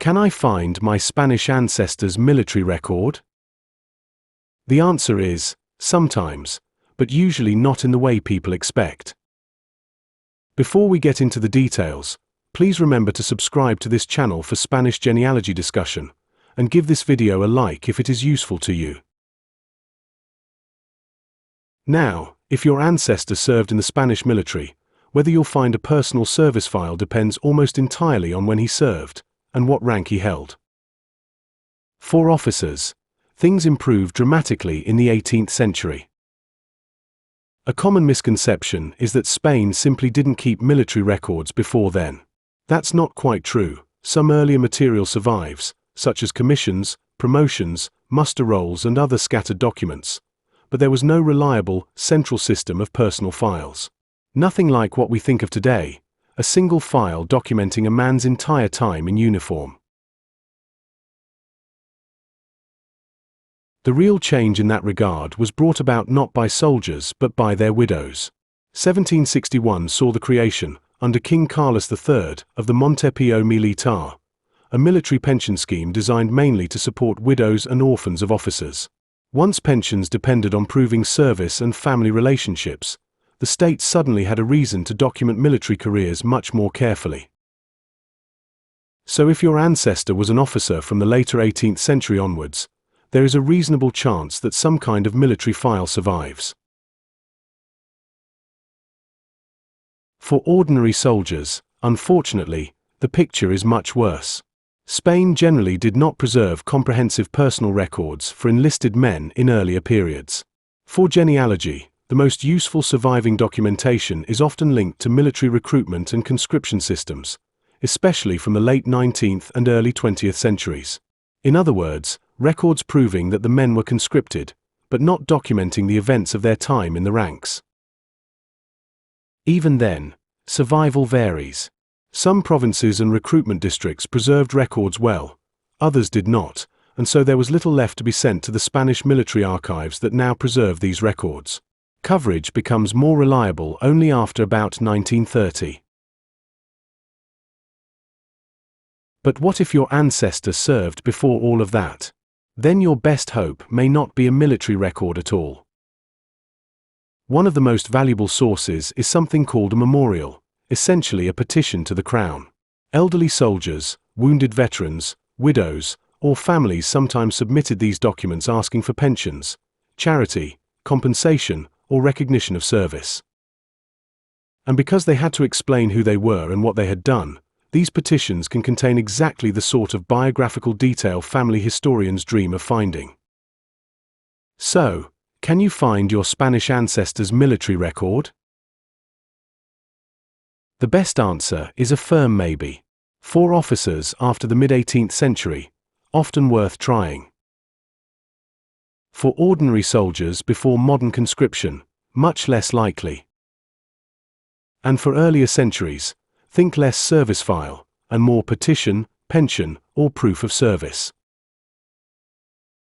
Can I find my Spanish ancestors' military record? The answer is, sometimes, but usually not in the way people expect. Before we get into the details, please remember to subscribe to this channel for Spanish genealogy discussion, and give this video a like if it is useful to you. Now, if your ancestor served in the Spanish military, whether you'll find a personal service file depends almost entirely on when he served and what rank he held. For officers, things improved dramatically in the 18th century. A common misconception is that Spain simply didn't keep military records before then. That's not quite true. Some earlier material survives, such as commissions, promotions, muster rolls and other scattered documents, but there was no reliable, central system of personal files. Nothing like what we think of today, a single file documenting a man's entire time in uniform. The real change in that regard was brought about not by soldiers but by their widows. 1761 saw the creation, under King Carlos III, of the Montepío Militar, a military pension scheme designed mainly to support widows and orphans of officers. Once pensions depended on proving service and family relationships, the state suddenly had a reason to document military careers much more carefully. So if your ancestor was an officer from the later 18th century onwards, there is a reasonable chance that some kind of military file survives. For ordinary soldiers, unfortunately, the picture is much worse. Spain generally did not preserve comprehensive personal records for enlisted men in earlier periods. For genealogy, the most useful surviving documentation is often linked to military recruitment and conscription systems, especially from the late 19th and early 20th centuries. In other words, records proving that the men were conscripted, but not documenting the events of their time in the ranks. Even then, survival varies. Some provinces and recruitment districts preserved records well, others did not, and so there was little left to be sent to the Spanish military archives that now preserve these records. Coverage becomes more reliable only after about 1930. But what if your ancestor served before all of that? Then your best hope may not be a military record at all. One of the most valuable sources is something called a memorial, essentially a petition to the crown. Elderly soldiers, wounded veterans, widows, or families sometimes submitted these documents asking for pensions, charity, compensation, or recognition of service. And because they had to explain who they were and what they had done, these petitions can contain exactly the sort of biographical detail family historians dream of finding. So, can you find your Spanish ancestors' military record? The best answer is a firm maybe. For officers after the mid-18th century, often worth trying. For ordinary soldiers before modern conscription, much less likely. And for earlier centuries, think less service file, and more petition, pension, or proof of service.